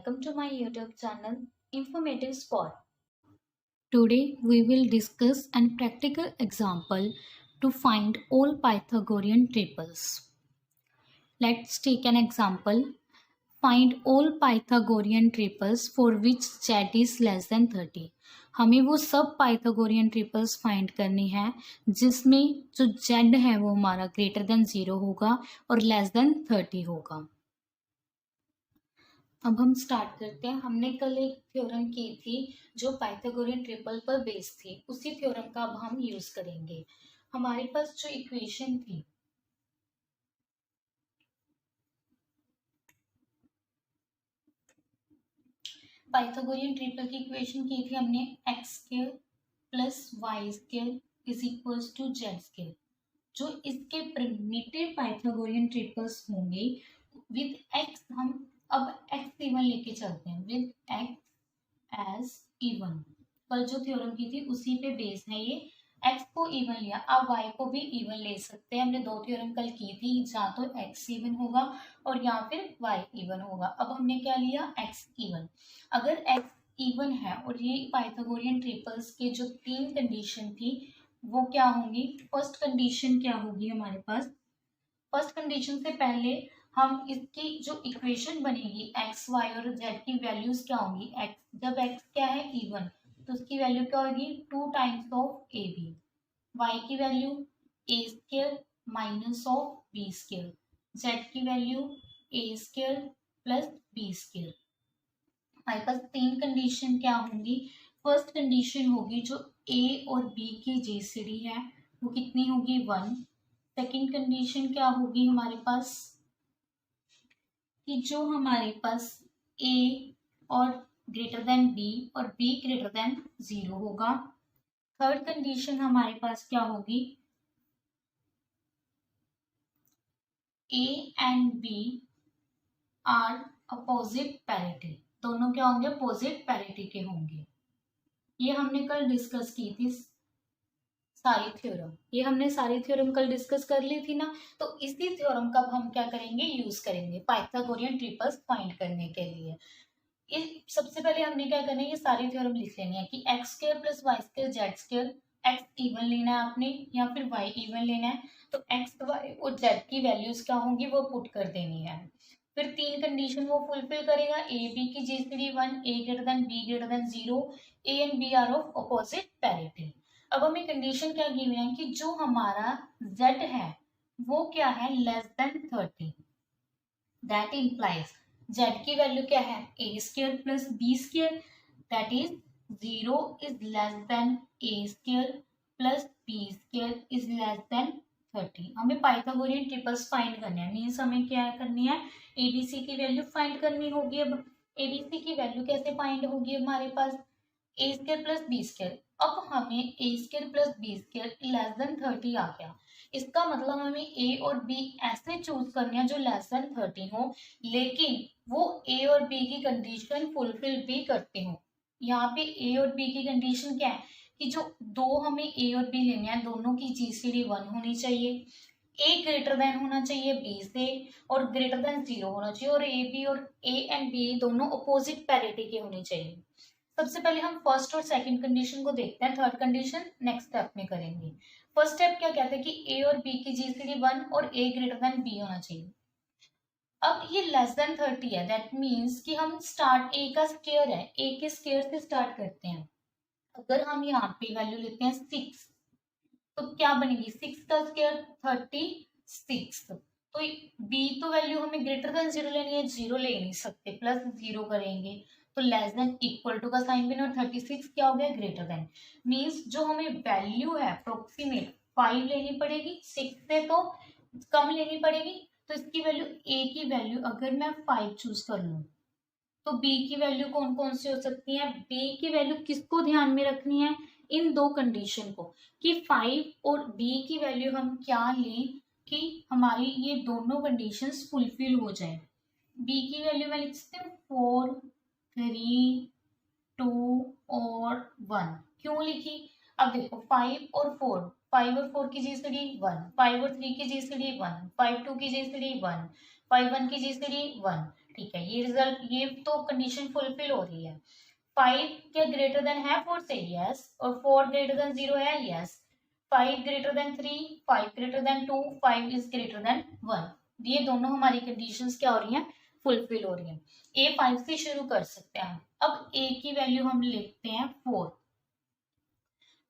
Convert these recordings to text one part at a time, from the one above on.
welcome to my YouTube channel Informative Spot. Today we will discuss a practical example to find all Pythagorean triples. Let's take an example. Find all Pythagorean triples for which z is less than 30. हमें वो सब Pythagorean triples find करनी है जिसमें जो z है वो हमारा ग्रेटर देन 0 होगा और लेस देन 30 होगा। अब हम स्टार्ट करते हैं। हमने कल एक थ्योरम की थी जो पाइथागोरियन ट्रिपल पर बेस्ड थी, उसी थ्योरम का अब हम यूज करेंगे। हमारे पास जो इक्वेशन थी पाइथागोरियन ट्रिपल की इक्वेशन की थी हमने x square plus y square is equals to z square. जो इसके प्रिमिटिव पाइथागोरियन ट्रिपल्स होंगे विद एक्स, हम अब एक्स इवन लेके चलते हैं विद एक्स एज इवन। कल जो थ्योरम की थी उसी पे बेस है ये। एक्स को इवन लिया, अब वाई को भी इवन ले सकते हैं। हमने दो थ्योरम कल की थी, जहाँ तो एक्स इवन होगा और यहाँ फिर वाई इवन होगा। अब हमने क्या लिया, एक्स इवन। अगर एक्स इवन है और ये पाइथागोरियन ट्रिपल्स के जो तीन कंडीशन थी वो क्या होंगी। फर्स्ट कंडीशन क्या होगी हमारे पास, फर्स्ट कंडीशन से पहले हम इसकी जो इक्वेशन बनेगी एक्स वाई और जेड की वैल्यूज क्या होंगी। एक्स, जब एक्स क्या है इवन, तो उसकी वैल्यू क्या होगी 2 times of a b. Y की value a square minus of b square. Z की value a square plus b square. हमारे पास तीन कंडीशन क्या होंगी। फर्स्ट कंडीशन होगी जो ए और बी की जीसीडी है वो कितनी होगी 1। सेकेंड कंडीशन क्या होगी हमारे पास कि जो हमारे पास a और ग्रेटर देन b और b ग्रेटर देन 0 होगा। थर्ड कंडीशन हमारे पास क्या होगी, a and b are opposite parity, दोनों क्या होंगे अपोजिट पैरिटी के होंगे। ये हमने कल डिस्कस की थी सारी थ्योरम, ये हमने सारी थ्योरम कल डिस्कस कर ली थी ना। तो इसी थ्योरम का हम क्या करेंगे, यूज करेंगे पाइथागोरियन ट्रिपल्स फाइंड करने के लिए। सबसे पहले हमने क्या करना है, ये सारी थ्योरम लिख लेनी है कि x square plus y square z square. X even लेना है आपने या फिर वाई इवन लेना है, तो एक्स वाई और जेड की वैल्यूज क्या होंगी वो पुट कर देनी है। फिर तीन कंडीशन वो फुलफिल करेगा, ए बी की GCD 1, a greater than b greater than 0, a and b are of opposite parity. अब हमें कंडीशन क्या गिवन है कि जो हमारा z है वो क्या है less than 30। That implies z की वैल्यू क्या है a square plus b square, that is 0 is less than a square plus b square is less than 30। हमें पाइथागोरियन ट्रिपल्स फाइंड करने हैं, मीन्स हमें क्या करनी है abc की वैल्यू फाइंड करनी होगी। अब abc की वैल्यू कैसे फाइंड होगी, हमारे पास a square plus b square. अब हमें a square plus b square less than 30 आ गया। इसका मतलब हमें ए और बी ऐसे चूज करने हैं जो लेस देन 30 हो, लेकिन वो ए और बी की कंडीशन फुलफिल भी करते हो। यहाँ पे ए और बी की कंडीशन क्या है कि जो दो हमें ए और बी लेने हैं दोनों की जीसीडी 1 होनी चाहिए, ए ग्रेटर देन होना चाहिए बी से और ग्रेटर देन 0 होना चाहिए, और ए बी और ए एंड बी दोनों अपोजिट पैरिटी के होने चाहिए। सबसे पहले हम फर्स्ट और सेकंड कंडीशन को देखते हैं, थर्ड कंडीशन नेक्स्ट स्टेप में करेंगे। फर्स्ट स्टेप क्या कहते हैं कि ए और बी की जीसीडी 1 और ए ग्रेटर देन बी होना चाहिए। अब ये लेस देन 30 है, दैट मीन्स कि हम स्टार्ट ए का स्क्वायर है, ए के स्क्वायर से स्टार्ट करते हैं। अगर हम यहाँ पे वैल्यू लेते हैं 6 तो क्या बनेगी 6 का स्क्वायर 36। तो बी तो वैल्यू हमें ग्रेटर देन 0 लेनी है, 0 ले नहीं सकते, प्लस 0 करेंगे तो लेस देन इक्वल टू का साइन बना और 36 क्या हो गया ग्रेटर देन। मीन्स जो हमें वैल्यू है अप्रोक्सीमेट 5 लेनी पड़ेगी, 6 से तो कम लेनी पड़ेगी। तो इसकी वैल्यू ए की वैल्यू अगर मैं 5 चूज कर लूँ तो बी की वैल्यू कौन कौन सी हो सकती है। बी की वैल्यू किसको ध्यान में रखनी है, इन दो कंडीशन को कि 5 और बी की वैल्यू हम क्या लें कि हमारी ये दोनों कंडीशंस फुलफिल हो जाए। बी की वैल्यू मैं लिख सकती हूँ 4, 3, 2 और 1। क्यों लिखी, अब देखो 5 और 4, 5 और 4 की जीसीडी 1, 5 और 3 की जीसीडी 1, 5 2 की जीसीडी 1, 5 1 की जीसीडी 1, ठीक है, ये रिजल्ट, ये तो कंडीशन फुलफिल हो रही है। 5 क्या ग्रेटर देन है 4 से, यस, और 4 ग्रेटर देन 0 है, yes. 5 greater than 3, 5 greater than 2, 5 is greater than 1। ये दोनों हमारी कंडीशंस क्या हो रही हैं, फुलफिल हो रही हैं। ए 5 से शुरू कर सकते हैं। अब ए की वैल्यू हम लिखते हैं 4,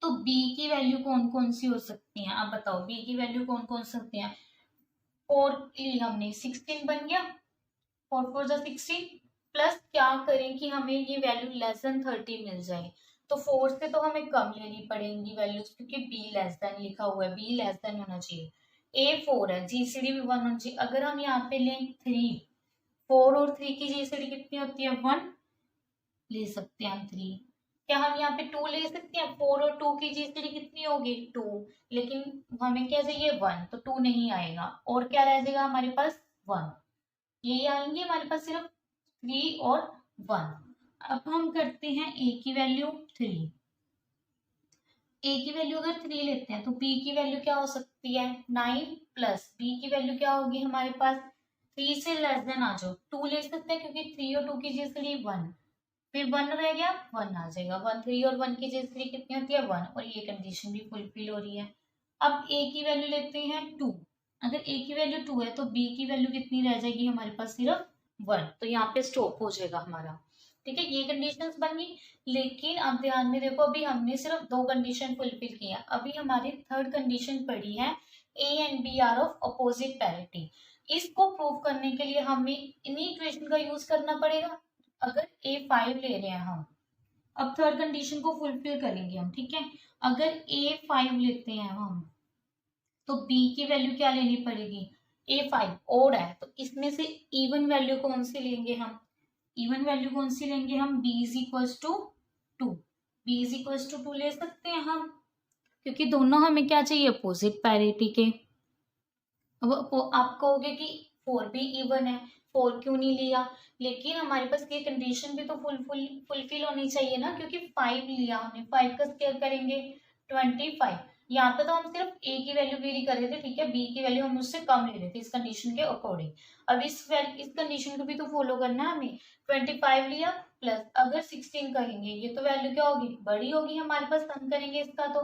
तो बी की वैल्यू कौन कौन सी हो सकती हैं, आप बताओ बी की वैल्यू कौन कौन सकती हैं। 4 ली हमने, 16 बन गया, 4 4 जा 16, प्लस क्या करें कि हमें ये वैल्यू लेस देन 30 मिल जाए, तो 4 से तो हमें कम लेनी पड़ेंगी वैल्यूज, क्योंकि बी लेस देन लिखा हुआ है, बी लेस देन होना चाहिए। ए 4 है, जीसीडी भी 1 होना चाहिए। अगर हम यहाँ पे लें 3, 4 और 3 की जीसीडी कितनी होती है, 1 ले सकते हैं हम 3। क्या हम यहाँ पे 2 ले सकते हैं, 4 और 2 की जीसीडी कितनी होगी 2, लेकिन हमें क्या चाहिए 1, तो 2 नहीं आएगा, और क्या रह जाएगा हमारे पास 1, यही आएंगे हमारे पास सिर्फ 3 और 1। अब हम करते हैं ए की वैल्यू 3, ए की वैल्यू अगर 3 लेते हैं तो बी की वैल्यू क्या हो सकती है 9, प्लस बी की वैल्यू क्या होगी हमारे पास, 3 से लेस देन आ जाओ, 2 ले सकते हैं क्योंकि 3 और 2 की जीसीडी 1, फिर 1 रह गया, 1 आ जाएगा, 1 3 और 1 की जीसीडी कितनी होती है 1, और ये कंडीशन भी फुलफिल हो रही है। अब ए की वैल्यू लेते हैं 2, अगर ए की वैल्यू 2 है तो बी की वैल्यू कितनी रह जाएगी हमारे पास, सिर्फ 1, तो यहाँ पे स्टॉप हो जाएगा हमारा। ठीक है, ये कंडीशंस बन गई, लेकिन अब ध्यान में देखो, अभी हमने सिर्फ 2 कंडीशन फुलफिल किया, अभी हमारी थर्ड कंडीशन पड़ी है a and b are of opposite parity. इसको प्रूव करने के लिए हमें इन्हीं इक्वेशन का यूज करना पड़ेगा। अगर ए 5 ले रहे हैं हम, अब थर्ड कंडीशन को फुलफिल करेंगे हम, ठीक है। अगर ए 5 लेते हैं हम, तो बी की वैल्यू क्या लेनी पड़ेगी, ए 5 ओड है, तो इसमें से इवन वैल्यू कौन सी लेंगे हम, इवन वैल्यू कौन सी लेंगे हम, b is equals to 2, b is equals to 2 ले सकते हैं हम, क्योंकि दोनों हमें क्या चाहिए, अपोजिट पैरिटी के। अब आप कहोगे कि 4 भी इवन है, 4 क्यों नहीं लिया, लेकिन हमारे पास ये कंडीशन भी तो फुलफिल होनी चाहिए ना, क्योंकि 5 लिया हमने, 5 का स्क्वायर करेंगे 25। यहाँ पे तो हम सिर्फ a की वैल्यू वेरी कर रहे थे, ठीक है, b की वैल्यू हम उससे कम ले रहे थे इस कंडीशन के अकॉर्डिंग। अब इस कंडीशन को भी तो फॉलो करना है हमें। 25 लिया, प्लस अगर 16 करेंगे, ये तो वैल्यू क्या होगी, बड़ी होगी हमारे पास, सम करेंगे इसका तो।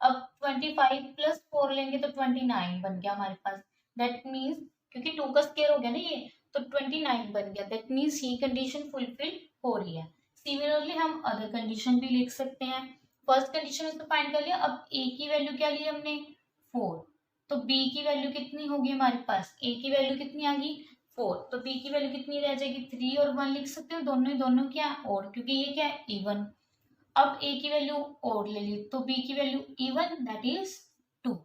अब 25 प्लस 4 लेंगे तो 29 बन गया हमारे पास, दैट मीन्स, क्योंकि 2 का स्क्वायर हो गया ना ये, तो 29 बन गया, दैट मीन्स ये कंडीशन फुलफिल हो रही है। सिमिलरली हम अदर कंडीशन भी लिख सकते हैं। फर्स्ट कंडीशन इसको फाइंड कर लिया, अब ए की वैल्यू क्या ली हमने 4, तो बी की वैल्यू कितनी होगी हमारे पास, ए की वैल्यू कितनी आ गई 4, तो बी की वैल्यू कितनी रह जाएगी 3 और 1 लिख सकते हो, दोनों क्या है और, क्योंकि ये क्या है इवन। अब ए की वैल्यू और ले ली, तो बी की वैल्यू इवन, दैट इज 2।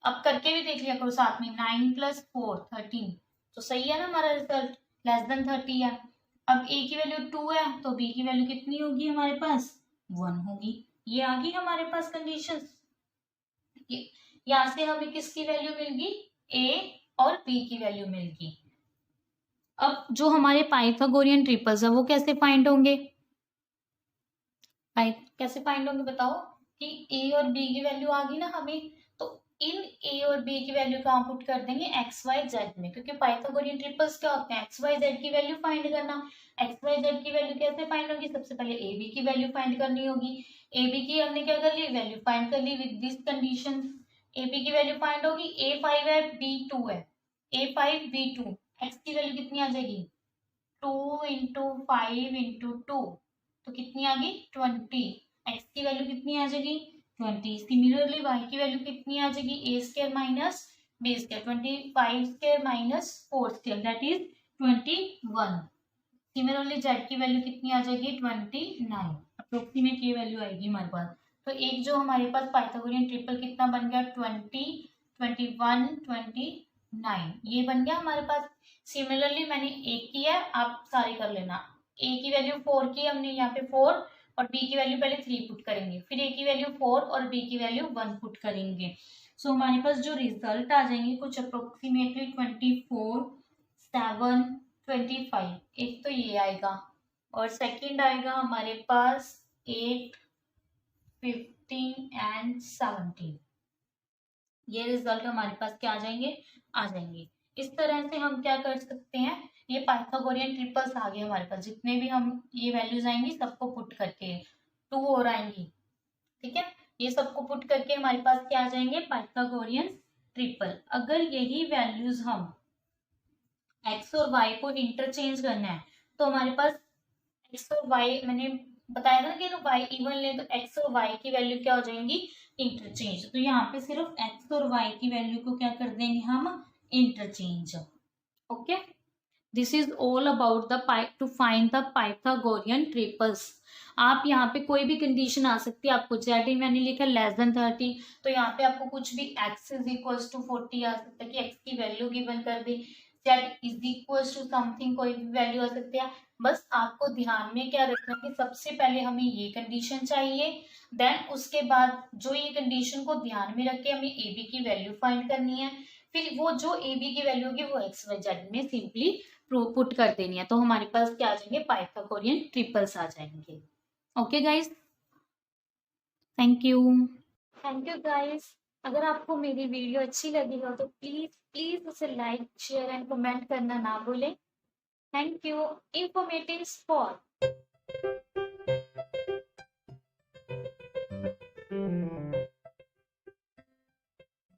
अब करके भी देख लिया करो साथ में, 9 प्लस 4 13, तो सही है ना हमारा रिजल्ट, लेस देन 30 है। अब ए की वैल्यू 2 है, तो बी की वैल्यू कितनी होगी हमारे पास 1 होगी, ये आ गई हमारे पास कंडीशन। यहाँ से हमें किसकी वैल्यू मिल गई, ए और बी की वैल्यू मिल गई। अब जो हमारे पाइथागोरियन ट्रिपल्स है वो कैसे फाइंड होंगे, कैसे फाइंड होंगे बताओ, कि ए और बी की वैल्यू आ गई ना हमें, तो इन ए और बी की वैल्यू कहाँ पुट कर देंगे, एक्स वाई जेड में, क्योंकि पाइथागोरियन ट्रिपल्स क्या होते हैं, एक्स वाई जेड की वैल्यू फाइंड करना। एक्स वाई जेड की वैल्यू कैसे फाइंड होगी, सबसे पहले ए बी की वैल्यू फाइंड करनी होगी। ए बी की हमने क्या कर ली, वैल्यू फाइंड कर ली with this condition. A b की वैल्यू फाइंड होगी, ए 5 है बी 2 है, ए 5 बी 2, एक्स की वैल्यू कितनी आ जाएगी 2 इंटू 5 इंटू 2, तो कितनी आ गई 20, एक्स की वैल्यू कितनी आ जाएगी 20। सिमिलरली वाई की वैल्यू कितनी आ जाएगी, a square minus b square, 25 square minus 4 square, that is 21। Similarly z की वैल्यू कितनी आ जाएगी 29, अप्रोक्सीमेट ये वैल्यू आएगी हमारे पास। तो एक जो हमारे पास पाइथागोरियन ट्रिपल कितना बन गया 20 21 29, ये बन गया हमारे पास। सिमिलरली मैंने एक किया है, आप सारे कर लेना। ए की वैल्यू 4 की हमने यहाँ पे 4, और बी की वैल्यू पहले 3 पुट करेंगे, फिर ए की वैल्यू 4 और बी की वैल्यू 1 पुट करेंगे। सो हमारे पास जो रिजल्ट आ जाएंगे कुछ अप्रोक्सीमेटली 24 7 25, एक तो ये आएगा, और सेकंड आएगा हमारे पास 8 15 एंड 17। ये रिजल्ट हमारे पास क्या आ जाएंगे, आ जाएंगे। इस तरह से हम क्या कर सकते हैं, ये पाइथागोरियन ट्रिपल्स आ गए हमारे पास, जितने भी हम ये वैल्यूज आएंगी सबको पुट करके 2 और आएंगी, ठीक है। ये सबको पुट करके हमारे पास क्या आ जाएंगे, पाइथागोरियन ट्रिपल। अगर यही वैल्यूज हम एक्स और वाई को इंटरचेंज करना है तो हमारे पास एक्स और वाई, मैंने बताया था ना कि वाई इवन ले तो एक्स और वाई की वैल्यू क्या हो जाएंगी, इंटरचेंज। तो यहाँ पे सिर्फ एक्स और वाई की वैल्यू को क्या कर देंगे हम, interchange. Okay, this is all about the two find the Pythagorean triples. आप यहाँ पे कोई भी कंडीशन आ सकती है, आपको जेड मैंने लिखा <30, तो यहाँ पे आपको कुछ भी x इज इक्वल टू 40 आ सकता है कि x की वैल्यू गिवन कर दे, Z is equal to something, कोई भी वैल्यू आ सकती है। बस आपको ध्यान में क्या रखना कि सबसे पहले हमें ये कंडीशन चाहिए, देन उसके बाद जो ये कंडीशन को ध्यान में रख के हमें ए बी की वैल्यू फाइंड करनी है, फिर वो जो ए बी की वैल्यू होगी वो एक्स वाई जेड में सिंपली पुट कर देनी है, तो हमारे पास क्या आ जाएंगे, पाइथागोरियन ट्रिपल्स आ जाएंगे। Okay guys, thank you. Thank you guys. अगर आपको मेरी वीडियो अच्छी लगी हो तो प्लीज प्लीज उसे लाइक शेयर एंड कमेंट करना ना भूलें। Thank you. Informative for